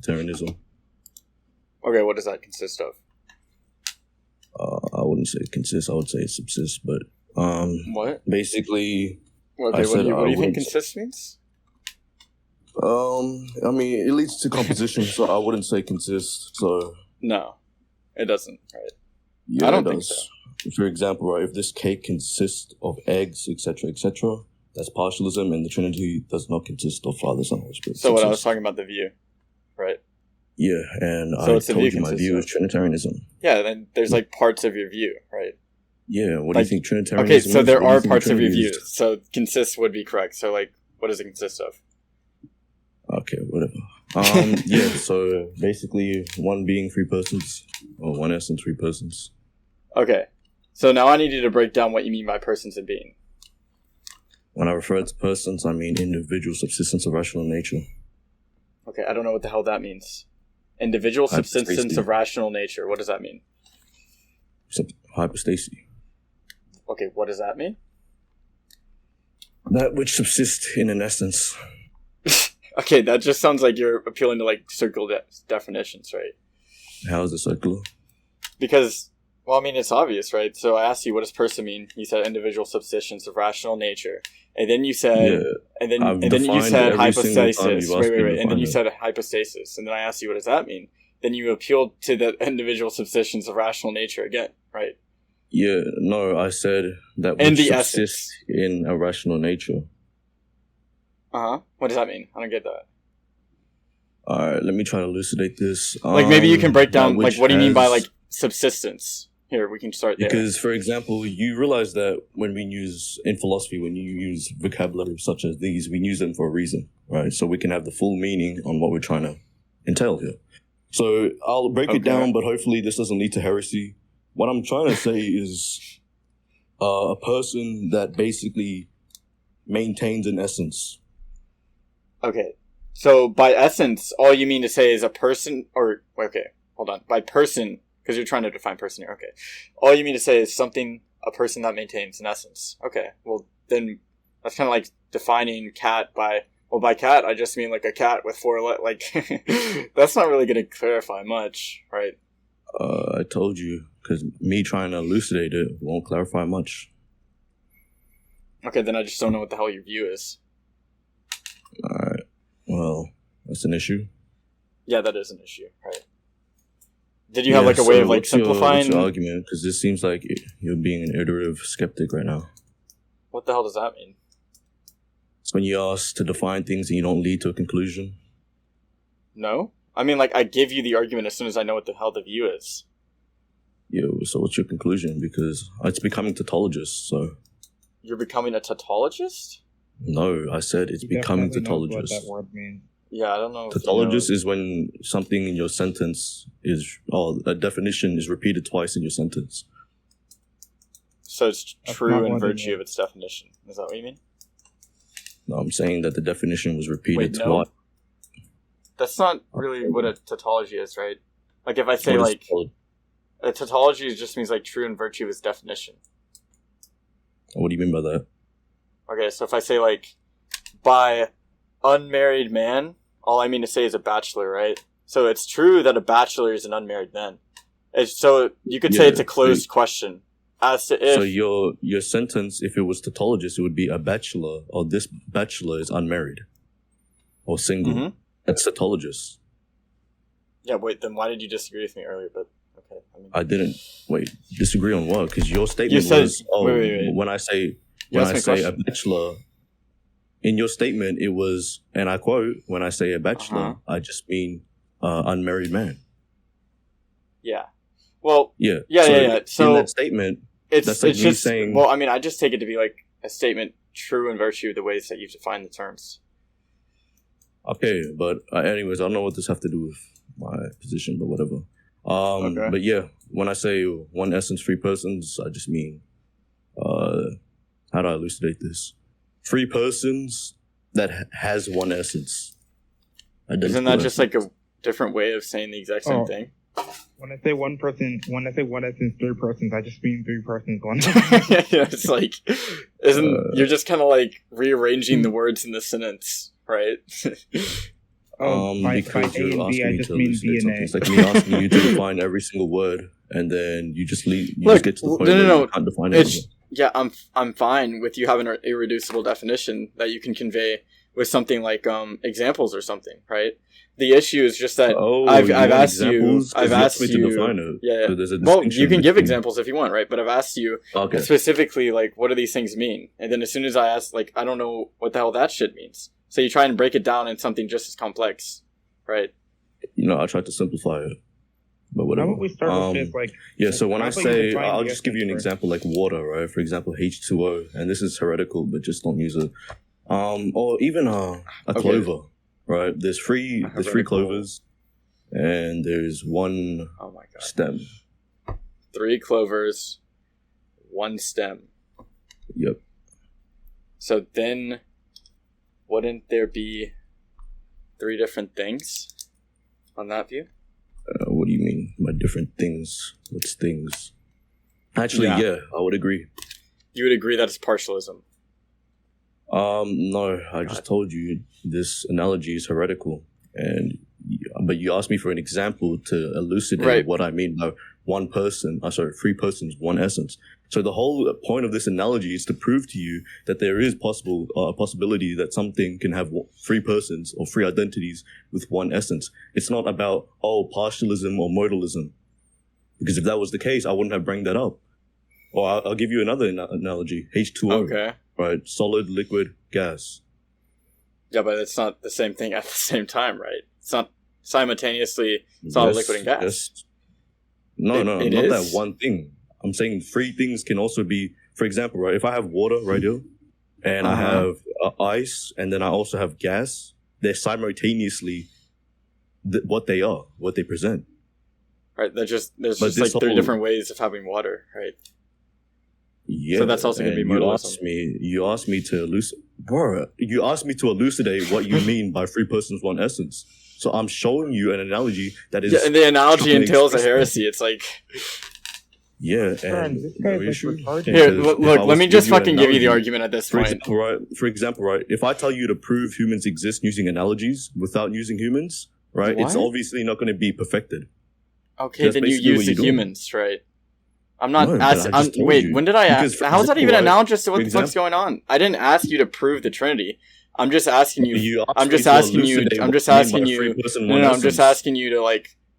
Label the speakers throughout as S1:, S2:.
S1: Trinitarianism.
S2: Okay, what does that consist of?
S1: I wouldn't say it consists. I would say it subsists. But
S2: What?
S1: basically,
S2: Okay, what do you think consist means?
S1: I mean, it leads to composition, so I wouldn't say consist. So
S2: no, it doesn't. Right?
S1: Yeah,
S2: I don't think so.
S1: For example, right, if this cake consists of eggs, etc., etc., that's partialism, and the Trinity does not consist of Father, Son, Holy Spirit.
S2: So what I was talking about, the view, right?
S1: Yeah, and
S2: so
S1: I told you my view is Trinitarianism.
S2: Yeah, then there's like parts of your view, right?
S1: Yeah, what do you think Trinitarianism
S2: is? Okay, so there are parts of your view.
S1: Is?
S2: So consist would be correct. So like, what does it consist of?
S1: Okay, whatever. Yeah, so basically one being, three persons, or one essence, three persons.
S2: Okay, so now I need you to break down what you mean by persons and being.
S1: When I refer to persons, I mean individual subsistence of rational nature.
S2: Okay, I don't know what the hell that means. Individual subsistence of rational nature. What does that mean?
S1: Hypostasis.
S2: Okay, what does that mean?
S1: That which subsists in an essence.
S2: Okay, that just sounds like you're appealing to like circular definitions, right?
S1: How is it circular?
S2: Because, well, I mean, it's obvious, right? So I asked you, what does person mean? You said individual subsistence of rational nature. And then you said, and then you said hypostasis. Wait. And then you said hypostasis. And then I asked you, what does that mean? Then you appealed to the individual subsistence of rational nature again, right?
S1: Yeah, no, I said that which subsists in a rational nature.
S2: Uh-huh. What does that mean? I don't get that.
S1: Alright, let me try to elucidate this.
S2: Like, maybe you can break down, like, what do you mean by, like, subsistence? Here, we can start there.
S1: Because, for example, you realize that when we use, in philosophy, when you use vocabulary such as these, we use them for a reason, right? So we can have the full meaning on what we're trying to entail here. So I'll break it down, but hopefully this doesn't lead to heresy. What I'm trying to say is a person that basically maintains an essence.
S2: Okay. So by essence, all you mean to say is a person, or, okay, hold on. By person, because you're trying to define person here, okay. All you mean to say is something, a person that maintains an essence. Okay, well, then that's kind of like defining cat by, well, by cat, I just mean like a cat with four like, that's not really going to clarify much, right?
S1: I told you, because me trying to elucidate it won't clarify much.
S2: Okay, then I just don't know what the hell your view is.
S1: Alright, well, that's an issue.
S2: Yeah, that is an issue, right? Did you have like a way of like simplifying?
S1: What's your argument? Because this seems like you're being an iterative skeptic right now.
S2: What the hell does that mean?
S1: It's when you ask to define things and you don't lead to a conclusion.
S2: No? I mean, like, I give you the argument as soon as I know what the hell the view is.
S1: Yeah, so what's your conclusion? Because it's becoming tautologist, so...
S2: You're becoming a tautologist?
S1: No, I said it's becoming tautologist.
S3: What that word means.
S2: Yeah, I don't know.
S1: Tautologist is when something in your sentence is, or a definition is repeated twice in your sentence.
S2: So it's true in virtue of its definition. Is that what you mean?
S1: No, I'm saying that the definition was repeated twice.
S2: That's not really what a tautology is, right? Like if I say like, a tautology just means like true in virtue of its definition.
S1: What do you mean by that?
S2: Okay, so if I say like, by unmarried man, all I mean to say is a bachelor, right? So it's true that a bachelor is an unmarried man. So you could say it's a closed question. As to if...
S1: So your sentence, if it was tautologist, it would be a bachelor, or this bachelor is unmarried. Or single. Mm-hmm. That's tautologist.
S2: Yeah, wait, then why did you disagree with me earlier? But okay,
S1: I didn't. Wait, disagree on what? Because your statement was, when I say a bachelor... In your statement, it was, and I quote, when I say a bachelor, I just mean unmarried man.
S2: Yeah. Well,
S1: yeah.
S2: So
S1: in that statement, that's like me saying...
S2: Well, I mean, I just take it to be like a statement true in virtue of the ways that you define the terms.
S1: Okay, but anyways, I don't know what this have to do with my position, but whatever. But yeah, when I say one essence, three persons, I just mean, how do I elucidate this? Three persons that has one essence.
S2: Isn't that just like a different way of saying the exact same thing?
S3: When I say one essence, three persons, I just mean three persons, one.
S2: Yeah, it's like, you're just kind of like rearranging the words in the sentence, right?
S3: By
S1: Because
S3: A
S1: you're
S3: and B,
S1: asking
S3: I
S1: me
S3: just
S1: to
S3: mean
S1: elucidate
S3: B
S1: something.
S3: and
S1: It's
S3: A.
S1: like me asking you to define every single word, and then you just leave. You
S2: Look,
S1: just get to the point
S2: no,
S1: where
S2: no.
S1: you can't define it.
S2: It's yeah, I'm fine with you having an irreducible definition that you can convey with something like examples or something, right? The issue is just that I've
S1: want
S2: asked you,
S1: examples? 'Cause
S2: I've
S1: you
S2: asked
S1: me to
S2: you,
S1: define it.
S2: yeah.
S1: So there's a
S2: Well, you
S1: distinction
S2: can give
S1: between-
S2: examples if you want, right? But I've asked you
S1: Okay.
S2: specifically, like, what do these things mean? And then as soon as I ask, like, I don't know what the hell that shit means. So you try and break it down in something just as complex, right?
S1: I tried to simplify it, but
S3: How
S1: whatever.
S3: about we start with this, like,
S1: Yeah, so when
S3: how
S1: I
S3: about you
S1: say,
S3: define
S1: I'll
S3: the
S1: just give you an
S3: essence
S1: example like water, right? For example, H2O, and this is heretical, but just don't use it. Or even a clover, right? There's three
S2: Heretical.
S1: clovers, and there's one
S2: Oh my god.
S1: stem.
S2: 3 clovers, 1 stem.
S1: Yep.
S2: So then, wouldn't there be 3 different things on that view?
S1: What do you mean by different things? What's things? Actually,
S2: Yeah.
S1: yeah, I would agree.
S2: You would agree that it's partialism.
S1: No, I just told you this analogy is heretical, but you asked me for an example to elucidate
S2: Right.
S1: what I mean by one person. Three persons, one essence. So the whole point of this analogy is to prove to you that there is a possibility that something can have 3 persons or 3 identities with one essence. It's not about partialism or modalism, because if that was the case, I wouldn't have bring that up. Or I'll give you another analogy: H2O.
S2: Okay.
S1: Right, solid, liquid, gas.
S2: Yeah, but it's not the same thing at the same time, right? It's not simultaneously solid, liquid, and gas.
S1: Yes. No,
S2: It
S1: not
S2: is?
S1: that one thing. I'm saying 3 things can also be, for example, right? If I have water right here, and I
S2: Uh-huh.
S1: have ice, and then I also have gas, they're simultaneously what they are, what they present.
S2: Right, there's just
S1: But
S2: like
S1: this
S2: 3
S1: whole-
S2: different ways of having water, right?
S1: Yeah.
S2: So that's also gonna be
S1: and
S2: modalism.
S1: You asked me to elucidate what you mean by 3 persons, one essence. So I'm showing you an analogy that is
S2: Yeah, and the analogy
S1: trying to
S2: entails a
S1: express that.
S2: heresy. It's like,
S1: Yeah,
S3: Man,
S1: and
S3: this
S1: no
S3: guy's, like,
S1: issue.
S3: retarded.
S2: here,
S1: Because
S2: look,
S1: if I was
S2: let me
S1: to
S2: just
S1: give you an
S2: fucking give you the
S1: analogy-
S2: argument at this
S1: For
S2: point.
S1: example, right, if I tell you to prove humans exist using analogies without using humans, right, it's
S2: What?
S1: obviously not going to be perfected.
S2: Okay,
S1: That's
S2: then you
S1: basically
S2: use
S1: what
S2: the
S1: you're doing.
S2: humans, right? I'm not
S1: No, but
S2: asking.
S1: I just told
S2: Wait,
S1: you.
S2: when did I
S1: Because,
S2: ask?
S1: for
S2: How is that
S1: example,
S2: even
S1: right,
S2: analogous to what
S1: for
S2: the fuck's going on? I didn't ask you to prove the Trinity. I'm just asking you.
S1: asked
S2: I'm
S1: me
S2: just
S1: to
S2: asking you.
S1: elucidate
S2: I'm
S1: what
S2: just
S1: you mean by
S2: asking you.
S1: three-person,
S2: No,
S1: one
S2: no, I'm just
S1: essence.
S2: asking you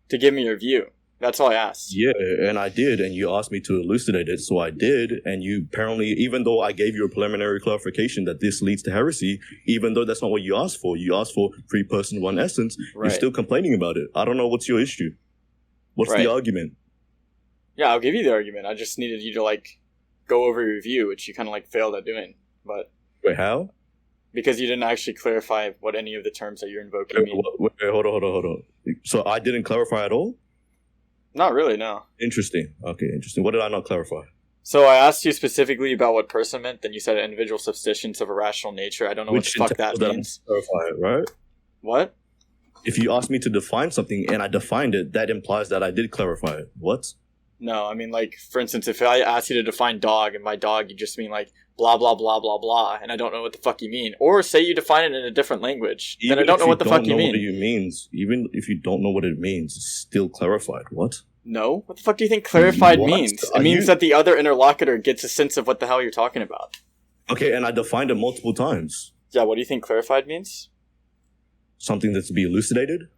S2: to give me your view. That's all I asked.
S1: Yeah, and I did, and you asked me to elucidate it, so I did, and you apparently, even though I gave you a preliminary clarification that this leads to heresy, even though that's not what you asked for 3-person, one essence,
S2: Right.
S1: you're still complaining about it. I don't know what's your issue. What's
S2: Right.
S1: the argument?
S2: Yeah, I'll give you the argument. I just needed you to go over your view, which you kind of failed at doing, but
S1: Wait, how?
S2: because you didn't actually clarify what any of the terms that you're invoking mean.
S1: Wait, hold on. So I didn't clarify at all?
S2: Not really, no.
S1: Interesting. Okay, interesting. What did I not clarify?
S2: So I asked you specifically about what person meant, then you said individual subsistence of a rational nature. I don't know what the fuck that
S1: entails I
S2: means.
S1: clarify it, right?
S2: What?
S1: If you asked me to define something and I defined it, that implies that I did clarify it. What?
S2: No, I mean, for instance, if I ask you to define dog, and by dog you just mean blah, blah, blah, blah, blah, and I don't know what the fuck you mean. Or say you define it in a different language, then I don't know what the fuck you mean.
S1: Even if you don't know what it means, it's still clarified. What?
S2: No? What the fuck do you think clarified
S1: What?
S2: means?
S1: Are
S2: It means
S1: you-
S2: that the other interlocutor gets a sense of what the hell you're talking about.
S1: Okay, and I defined it multiple times.
S2: Yeah, what do you think clarified means?
S1: Something that's to be elucidated?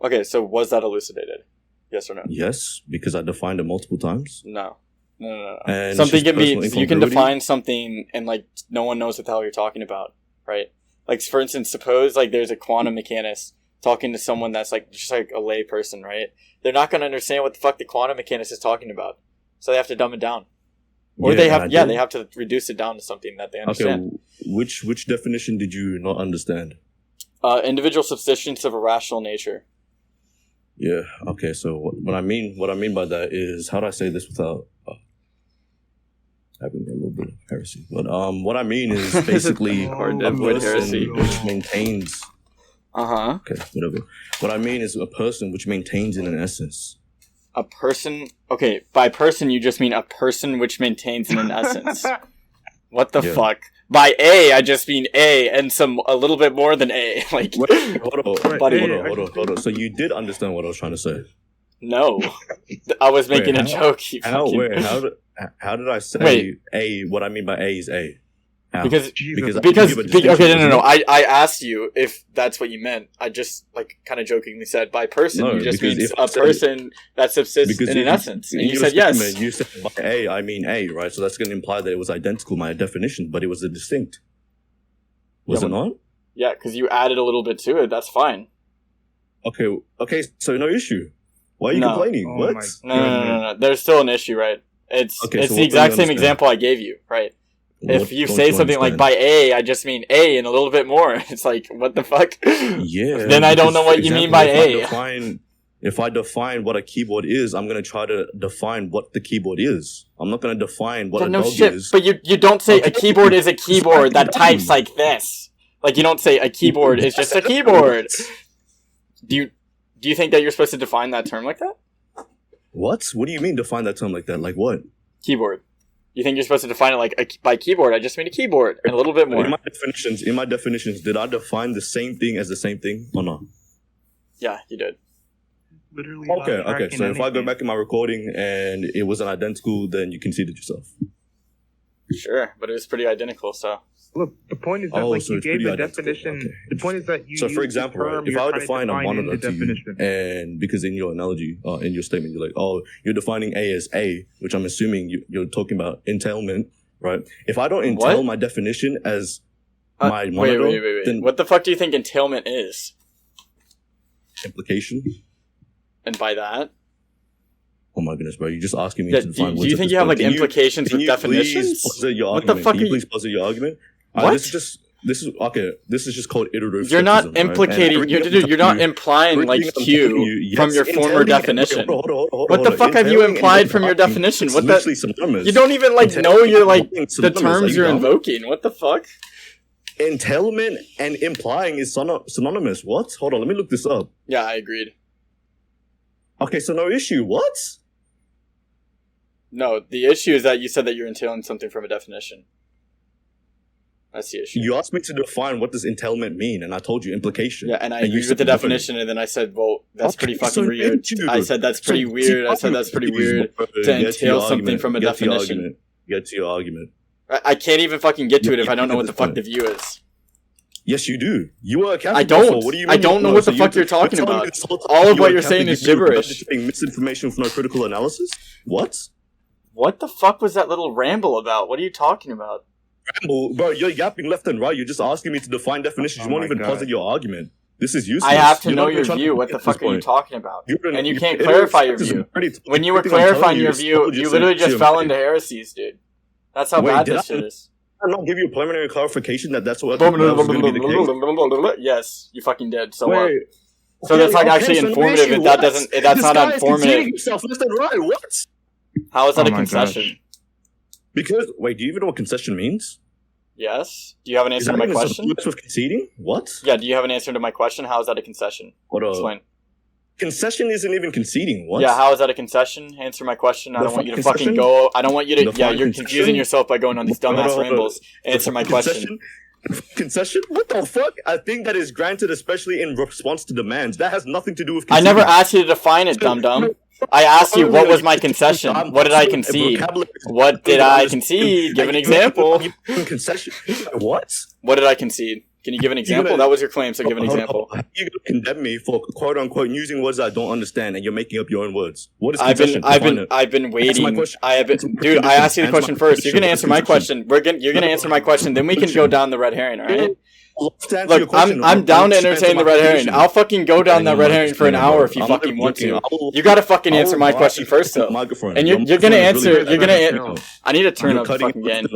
S2: Okay, so was that elucidated? Yes or no?
S1: Yes, because I defined it multiple times.
S2: No. No.
S1: And it's
S2: Something
S1: just
S2: can be,
S1: personal
S2: you can
S1: incongruity?
S2: define something and no one knows what the hell you're talking about, right? For instance, suppose there's a quantum mechanicist talking to someone that's just a lay person, right? They're not going to understand what the fuck the quantum mechanicist is talking about. So they have to dumb it down. Or they have to reduce it down to something that they understand.
S1: Okay, which definition did you not understand?
S2: Individual subsistence of a rational nature.
S1: Yeah. Okay. So what I mean by that is, how do I say this without having a little bit of heresy? But what I mean is basically
S2: Hard
S1: a
S2: to avoid
S1: person
S2: heresy.
S1: which maintains. Okay, whatever. What I mean is a person which maintains in an essence.
S2: A person. Okay, by person you just mean a person which maintains in an essence. What the
S1: Yeah.
S2: fuck? by A, I just mean A and a little bit more than A. Like,
S1: Wait, hold on,
S2: buddy.
S1: hold on. So you did understand what I was trying to say?
S2: No, I was making a joke.
S1: How did I say A? What I mean by A is A. How?
S2: Because
S1: okay,
S2: no. I asked you if that's what you meant. I just kind of jokingly said by person. No, you just mean a person that subsists in an essence. And you said yes.
S1: You said by A, I mean A, right? So that's going to imply that it was identical, my definition, but it was a distinct. Was it not?
S2: Yeah, because you added a little bit to it. That's fine.
S1: Okay. So no issue. Why are you complaining?
S3: Oh
S1: what?
S2: No. There's still an issue, right? It's
S1: so
S2: the exact same example I gave you, right? If you say something like by A, I just mean A and a little bit more. It's like, what the fuck?
S1: Yeah.
S2: Then I don't know what you mean by A.
S1: If I define what a keyboard is, I'm going to try to define what the keyboard is. I'm not going to define what a dog is.
S2: But you don't say a keyboard is a keyboard that types like this. Like, you don't say a keyboard is just a keyboard. Do you think that you're supposed to define that term like that?
S1: What? What do you mean define that term like that? Like what?
S2: Keyboard. You think you're supposed to define it like by keyboard? I just mean a keyboard and a little bit more.
S1: In my definitions, did I define the same thing as the same thing or not?
S2: Yeah, you did.
S3: Literally.
S1: Okay. So if I go back in my recording and it wasn't identical, then you conceded yourself.
S2: Sure, but it was pretty identical. So
S3: look, the point is that you gave the definition. Okay. The point is that you.
S1: So for example, if I would define a monitor to you, and because in your analogy, in your statement, you're like, oh, you're defining A as A, which I'm assuming you're talking about entailment, right? If I don't entail my definition as my monitor,
S2: wait. Then what the fuck do you think entailment is?
S1: Implication.
S2: And by that.
S1: Oh my goodness, bro! You're just asking me to define.
S2: Do you think you have implications with definitions?
S1: What the fuck? Can you please poser your argument?
S2: What?
S1: This is just called iterative.
S2: You're not implicating. Right? You're not implying Q from your former definition. What the fuck have you implied from your definition? What the? You don't even know your the terms you're invoking. What the fuck?
S1: Entailment and implying is synonymous. What? Hold on, let me look this up.
S2: Yeah, I agreed.
S1: Okay, so no issue. What?
S2: No, the issue is that you said that you're entailing something from a definition. That's the issue.
S1: You asked me to define what does entailment mean, and I told you implication.
S2: Yeah, and I agreed with the definition, and then I said, well, that's pretty fucking weird. I said that's pretty weird. I said that's pretty weird to entail something from a definition.
S1: Get to your argument.
S2: I can't even fucking get to it if I don't know what the fuck the view is.
S1: Yes, you do. You are a Catholic.
S2: I don't. What do you mean? I don't know what the fuck you're talking about. All of what you're saying is gibberish.
S1: Misinformation with no critical analysis? What?
S2: What the fuck was that little ramble about? What are you talking about?
S1: Ramble? Bro, you're yapping left and right. You're just asking me to define definitions. You won't even posit your argument. This is useless.
S2: I have to know your view. What the fuck are you talking about? And you can't clarify your view. When you were clarifying your view, you literally just fell into heresies, dude. That's how bad this shit is.
S1: I don't give you a preliminary clarification that's what was going to be the case.
S2: Yes, you fucking did. So what? So that's actually informative. If that doesn't, if that's not informative.
S1: What?
S2: How is that a concession?
S3: Gosh.
S1: Because do you even know what concession means?
S2: Yes. Do you have an answer to my question?
S1: With conceding? What?
S2: Yeah. Do you have an answer to my question? How is that a concession? Explain.
S1: Concession isn't even conceding. What?
S2: Yeah, how is that a concession? Answer my question. I don't want you to fucking go. I don't want you to. Yeah, you're confusing yourself by going on these dumbass rambles. Answer my question.
S1: Concession? What the fuck? I think that is granted especially in response to demands. That has nothing to do with conceding.
S2: I never asked you to define it, dum-dum. I asked you what was my concession. What did I concede? What did I concede? Give an example.
S1: Concession. What?
S2: What did I concede? Can you give an example? That was your claim, so give an example.
S1: How are you going to condemn me for quote unquote using words I don't understand and you're making up your own words? What is concession?
S2: I've been waiting. Dude, I asked you the question first. You're gonna answer my question. You're gonna answer my question, then we can go down the red herring, alright? Look, I'm down to entertain the red herring. I'll fucking go down that red herring for an hour if you fucking want to. You gotta fucking answer my question first though. And you're gonna answer I need to turn up the fucking game.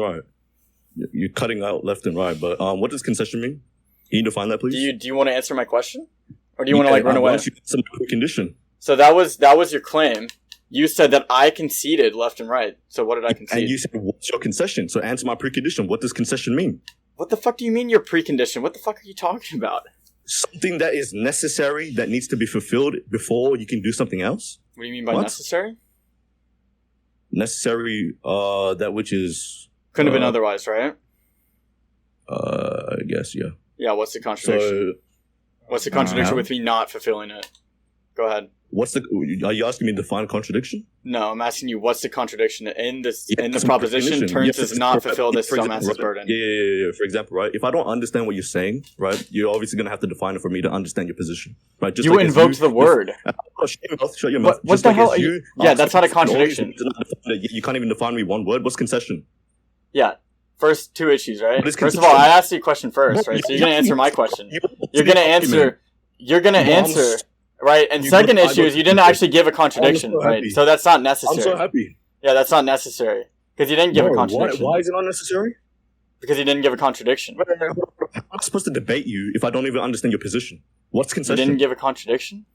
S1: You're cutting out left and right, but what does concession mean? Can you define that, please?
S2: Do you want to answer my question, or do you want to run away?
S1: Some condition.
S2: So that was your claim. You said that I conceded left and right. So what did I concede?
S1: And you said what's your concession? So answer my precondition. What does concession mean?
S2: What the fuck do you mean your precondition? What the fuck are you talking about?
S1: Something that is necessary that needs to be fulfilled before you can do something else.
S2: What do you mean by necessary?
S1: Necessary, that which is.
S2: Couldn't have been otherwise, right?
S1: I guess, yeah.
S2: Yeah, what's the contradiction?
S1: So,
S2: What's the contradiction
S1: how?
S2: with me not fulfilling it? Go ahead.
S1: Are you asking me to define contradiction?
S2: No, I'm asking you what's the contradiction in this
S1: Yeah,
S2: in the
S1: some
S2: proposition
S1: definition.
S2: turns
S1: Yes,
S2: does
S1: it's
S2: not
S1: for-
S2: fulfill this
S1: for example,
S2: dumbasses
S1: right?
S2: burden.
S1: Yeah. For example, right? If I don't understand what you're saying, right, you're obviously gonna have to define it for me to understand your position, right? Just
S2: You
S1: like as
S2: invoked the word.
S1: Shut your mouth. Shut your mouth.
S2: What
S1: Just
S2: the
S1: like
S2: hell
S1: as
S2: are you- Yeah, that's not a contradiction.
S1: You can't even define me one word. What's concession?
S2: Yeah. First two issues, right?
S1: What is
S2: First of all,
S1: concession?
S2: I asked you a question first, right? So you're gonna answer my question. You're gonna answer. Right? And
S1: You
S2: second
S1: got- I
S2: issue
S1: got-
S2: is you didn't actually give a contradiction,
S1: I'm so
S2: right?
S1: happy.
S2: So that's not
S1: I'm
S2: necessary.
S1: so happy.
S2: Yeah, that's not necessary because you didn't give a
S1: Bro,
S2: contradiction.
S1: Why is it unnecessary?
S2: Because you didn't give a contradiction.
S1: I'm not supposed to debate you if I don't even understand your position. What's
S2: You
S1: concession?
S2: didn't give a contradiction.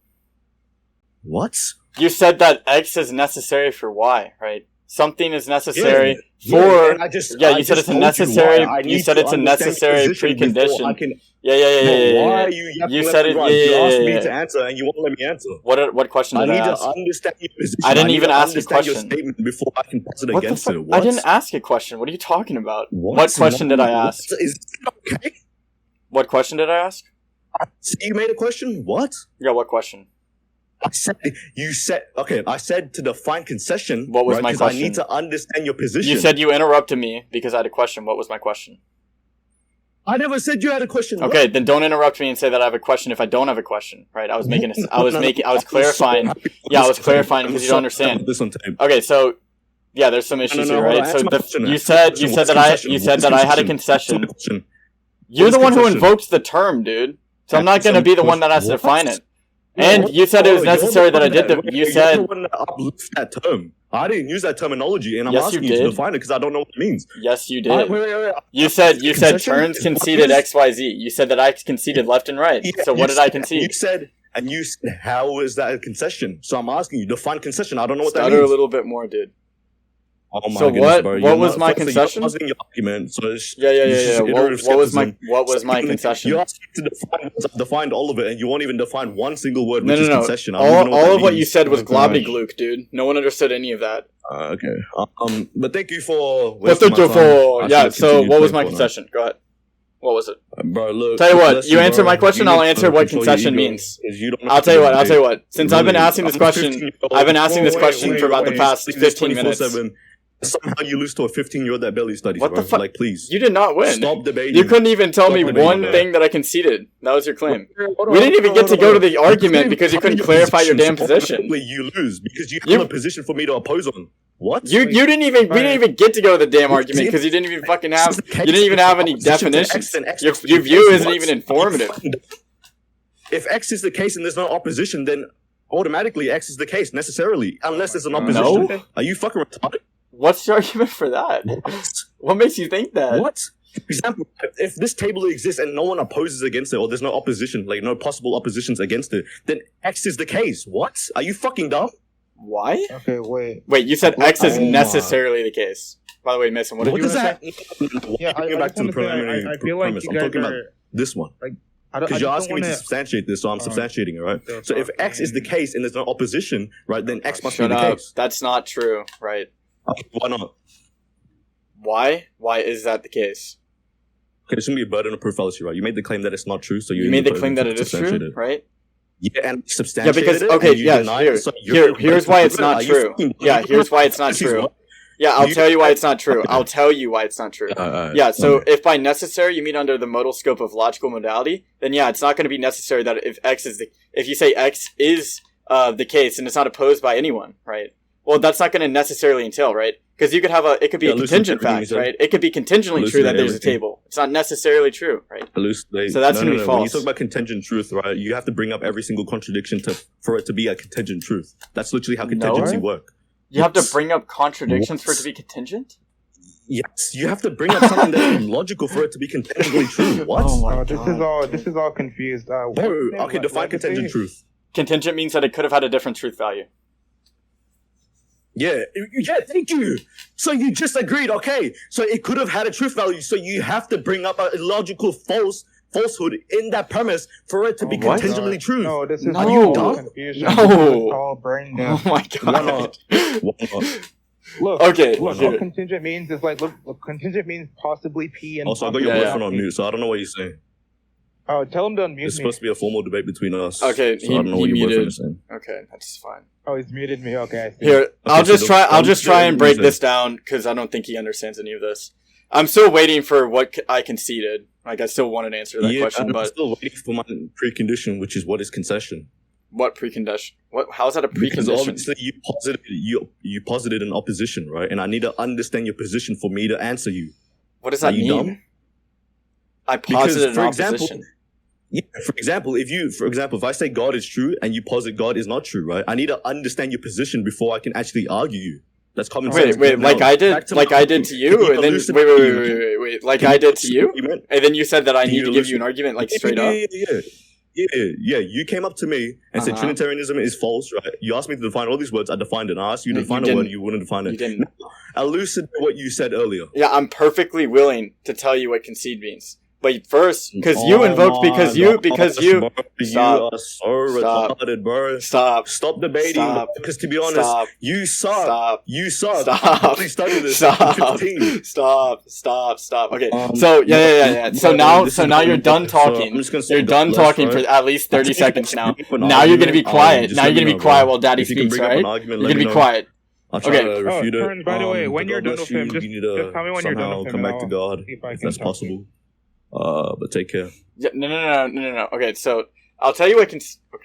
S1: What?
S2: You said that X is necessary for Y, right? Something is necessary
S1: Yeah,
S2: for.
S1: and I just
S2: you said it's a
S1: told
S2: necessary.
S1: why I
S2: You
S1: need
S2: said
S1: to
S2: it's a
S1: understand
S2: necessary
S1: your position before I
S2: precondition.
S1: can-
S2: Yeah.
S1: Bro, why are you yapping
S2: You
S1: left
S2: said
S1: and
S2: it.
S1: right?
S2: Yeah,
S1: You asked me
S2: yeah.
S1: to answer and you won't let me answer.
S2: What question
S1: I
S2: did
S1: need
S2: I
S1: to
S2: ask?
S1: understand your position.
S2: I didn't
S1: need
S2: even
S1: to
S2: ask a
S1: understand your
S2: question.
S1: statement before I can pass it
S2: What the
S1: against
S2: fuck?
S1: it.
S2: I
S1: What?
S2: didn't ask a question. What are you talking about?
S1: What?
S2: What question did I ask?
S1: Is it okay?
S2: What question did I ask?
S1: So you made a question? What?
S2: Yeah, what question?
S1: I said to define concession.
S2: What was
S1: right?
S2: my
S1: 'Cause
S2: question?
S1: I need to understand your position.
S2: You said you interrupted me because I had a question. What was my question?
S1: I never said you had a question. What?
S2: Okay, then don't interrupt me and say that I have a question if I don't have a question, right? I was clarifying. Yeah, I was clarifying because you don't understand.
S1: This on tape.
S2: Okay, so yeah, there's some issues
S1: no,
S2: here,
S1: hold on,
S2: right? So
S1: answer my question.
S2: you said
S1: What's
S2: that
S1: concession?
S2: I had a
S1: What's
S2: concession.
S1: concession?
S2: You're
S1: What
S2: the
S1: is
S2: one who
S1: concession?
S2: invoked the term, dude. So I'm not gonna be the one that has to
S1: What?
S2: define it. And you said it was necessary that I did the. You
S1: You're
S2: said
S1: the one that uplifts that term. I didn't use that terminology, and I'm
S2: Yes, you
S1: asking you to
S2: did.
S1: define it because I don't know what it means.
S2: yes, you
S1: Wait,
S2: did.
S1: wait.
S2: You said
S1: Concession?
S2: turns
S1: What
S2: conceded
S1: is-
S2: XYZ. You said that I conceded left and right.
S1: Yeah,
S2: So what
S1: you
S2: did I
S1: said-
S2: concede?
S1: You said, how is that a concession? So I'm asking you, define concession. I don't know what that
S2: Stutter a
S1: means.
S2: little bit more, dude.
S1: Oh my
S2: So
S1: goodness,
S2: what-
S1: bro.
S2: what
S1: You're
S2: was
S1: not-
S2: my
S1: firstly,
S2: concession?
S1: You're pausing your argument, so it's
S2: Yeah.
S1: it's just
S2: What
S1: iterative
S2: was my
S1: skepticism.
S2: concession?
S1: You asked me to define once I've defined all of it, and you won't even define one single word,
S2: No,
S1: which is
S2: no.
S1: concession. I don't even know
S2: All
S1: that
S2: of what you
S1: means.
S2: said was
S3: Oh, gosh.
S2: globbyglook, dude. No one understood any of that.
S1: Okay. But thank you for.
S2: What
S1: wasting
S2: did you
S1: my time.
S2: for?
S1: I
S2: Yeah.
S1: should've
S2: So
S1: continued
S2: what was
S1: playing
S2: my
S1: Fortnite.
S2: concession? Go ahead. What was it?
S1: Bro, look.
S2: Tell you what,
S1: listen,
S2: you answer
S1: bro,
S2: my question,
S1: you
S2: I'll
S1: need
S2: answer
S1: to
S2: what
S1: control
S2: concession
S1: your ego,
S2: means.
S1: 'cause you don't know
S2: I'll
S1: how
S2: tell
S1: to
S2: you what.
S1: debate.
S2: Since I've been
S1: Really,
S2: asking this
S1: I'm
S2: question,
S1: 15-year-old.
S2: I've been asking this
S3: Wait,
S2: question
S3: wait,
S2: for about the
S3: wait.
S2: past
S1: Studies
S2: 15 minutes.
S1: 24/7. Somehow you lose to a 15-year-old that barely studies.
S2: What the
S1: bro.
S2: fuck?
S1: Like, please.
S2: You did not win.
S1: Stop debating.
S2: You couldn't even tell me
S1: Stop debating,
S2: one
S1: bro.
S2: thing that I conceded. That was your claim.
S1: Hold on,
S2: We didn't even
S1: hold
S2: get
S1: on,
S2: to go
S1: hold
S2: to
S1: on.
S2: the argument because you couldn't clarify your damn
S1: so
S2: position.
S1: automatically You lose because you
S2: You-
S1: have a position for me to oppose on. What?
S2: You didn't even we didn't even get to go to the damn
S1: What?
S2: argument because you didn't even fucking
S1: This
S2: have
S1: is the case.
S2: you didn't even have any
S1: Opposition to X,
S2: definitions.
S1: then X
S2: Your
S1: must be the
S2: view
S1: case.
S2: isn't
S1: What?
S2: even informative.
S1: If X is the case and there's no opposition, then automatically X is the case necessarily, unless there's an opposition.
S2: No.
S1: Are you fucking retarded?
S2: What's your argument for that?
S1: What?
S2: What makes you think that?
S1: What? For example, if this table exists and no one opposes against it, or there's no opposition, like no possible oppositions against it, then X is the case. What? Are you fucking dumb?
S2: Why?
S3: Okay, wait.
S2: Wait, you said X is
S1: Oh my.
S2: necessarily the case. By the way, Mason, what did
S1: What
S2: you
S1: does
S2: wanna
S1: that?
S2: say?
S3: Yeah,
S1: Going back to the preliminary
S3: I feel like
S1: premise.
S3: you
S1: I'm
S3: guys
S1: talking about
S3: are.
S1: this one. Because you're asking me to substantiate this, so I'm substantiating it, right? So if X is the case and there's no opposition, right, then X must be
S2: Shut
S1: the
S2: up.
S1: case.
S2: That's not true, right?
S1: Why not?
S2: Why? Why is that the case?
S1: Okay, it's gonna be a burden of proof fallacy, right? You made the claim that it's not true, so
S2: You made the claim that it is true, right?
S1: Yeah, and
S2: Yeah,
S1: substantiated
S2: because
S1: it.
S2: okay,
S1: and you
S2: yeah.
S1: denied it, so
S2: Here's why it's not
S1: Are you
S2: true.
S1: fucking-
S2: Yeah, here's why it's not
S1: This is
S2: true.
S1: what-
S2: Yeah, I'll
S1: You-
S2: tell you why it's not true. I'll tell you why it's not true. Yeah, so if by necessary you mean under the modal scope of logical modality, then yeah, it's not going to be necessary that if you say X is the case and it's not opposed by anyone, right? Well, that's not going to necessarily entail, right? Because you could have it could be
S1: Yeah,
S2: a
S1: loosen
S2: contingent
S1: everything
S2: fact,
S1: you said.
S2: right? It could be contingently true that
S1: Hallucinate
S2: there's a
S1: everything.
S2: table. It's not necessarily true, right? So that's gonna be
S1: When you
S2: false.
S1: talk about contingent truth, right, you have to bring up every single contradiction for it to be a contingent truth. That's literally how contingency work.
S2: You have to
S1: Yes.
S2: bring up contradictions for it
S1: What?
S2: to be contingent?
S1: Yes, you have to bring up something that's illogical for it to be contingently true. What?
S2: Oh my
S3: This is all confused.
S1: Bro, okay, define contingent truth.
S2: Contingent means that it could have had a different truth value.
S1: Yeah, thank you. So you just agreed, okay? So it could have had a truth value. So you have to bring up a illogical falsehood in that premise for it to be
S2: What?
S1: contingently true.
S3: No, this is
S2: No.
S1: Are you
S3: all
S1: dumb?
S3: confusion.
S2: No.
S3: This is all brain
S2: Oh
S3: death.
S2: my
S1: Why
S2: god.
S1: not? Why not?
S3: Look,
S2: Okay,
S3: look,
S2: here.
S3: what contingent means is like, look, contingent means possibly P and.
S1: Also, I got your
S2: Yeah,
S1: boyfriend on mute, so I don't know what you're saying.
S3: Oh, tell him to unmute
S1: It's
S3: me.
S1: supposed to be a formal debate between us.
S2: Okay,
S1: so I don't know what
S2: he
S1: your boyfriend
S2: muted.
S1: is saying.
S2: Okay, that's fine.
S3: Oh, he's muted me. Okay, I see.
S2: Here, I'll
S1: so
S2: just try. I'll just try and break
S1: reason-
S2: this down because I don't think he understands any of this. I'm still waiting for what I conceded. Like, I still wanted to answer that question,
S1: I'm
S2: but
S1: still waiting for my precondition, which is what is concession.
S2: what precondition? What? How is that a
S1: Because
S2: precondition?
S1: obviously you posited an opposition, right? And I need to understand your position for me to answer you.
S2: What does that
S1: Are you
S2: mean?
S1: dumb?
S2: I
S1: Because,
S2: posited an
S1: for example,
S2: opposition.
S1: Yeah, for example, if I say God is true and you posit God is not true, right? I need to understand your position before I can actually argue you. That's common sense.
S2: Wait,
S1: Now,
S2: like I did,
S1: back to
S2: like
S1: my
S2: I did
S1: argument.
S2: to
S1: Can
S2: you, and then
S1: elucidate
S2: wait, like
S1: Can
S2: I
S1: you
S2: did to you,
S1: elucidate what you meant?
S2: and then you said that I
S1: Can
S2: need
S1: you
S2: to give you an
S1: elucidate-
S2: argument, like straight up.
S1: Yeah. You came up to me and said
S2: Uh-huh.
S1: Trinitarianism is false, right? You asked me to define all these words. I defined it. And I asked you to
S2: You
S1: define a
S2: didn't.
S1: word. You wouldn't define it.
S2: You didn't.
S1: Elucidate what you said earlier.
S2: Yeah, I'm perfectly willing to tell you what concede means. But first, because
S1: Oh
S2: you invoked,
S1: my
S2: because you,
S1: gosh,
S2: you,
S1: bro,
S2: Stop.
S1: you are so
S2: Stop.
S1: retarded, bro.
S2: stop,
S1: Stop debating.
S2: Stop.
S1: Because to be honest,
S2: Stop.
S1: you suck.
S2: Stop.
S1: You suck.
S2: Stop.
S1: I only studied this
S2: Stop.
S1: at 15.
S2: Stop. Okay,
S1: Um,
S2: so yeah. So now
S1: this is
S2: you're done
S1: so I'm
S2: talking.
S1: just gonna say
S2: You're done
S1: less,
S2: talking
S1: right?
S2: for at least 30
S1: If you
S2: seconds
S1: can
S2: now.
S1: bring up an
S2: Now you're gonna be
S1: argument,
S2: quiet.
S1: just
S2: Now
S1: let
S2: you're
S1: me
S2: gonna be
S1: know,
S2: quiet
S1: bro.
S2: while Daddy
S1: If you can
S2: speaks,
S1: bring up
S2: right?
S1: an argument,
S2: You're
S1: let
S2: gonna
S1: me
S2: be
S1: know.
S2: quiet.
S1: I'll try
S2: Okay.
S1: to
S3: Oh,
S1: refute it.
S3: Turnz, by the way, when
S1: but
S3: you're
S1: God
S3: done
S1: bless
S3: with him,
S1: you.
S3: just
S1: You need to
S3: tell me when you're done
S1: somehow
S3: with him.
S1: come back to
S3: and
S1: God
S3: see if I
S1: if
S3: can
S1: that's
S3: talk to you.
S1: possible. But take care.
S2: Yeah, no. Okay, so I'll tell you what can. Okay.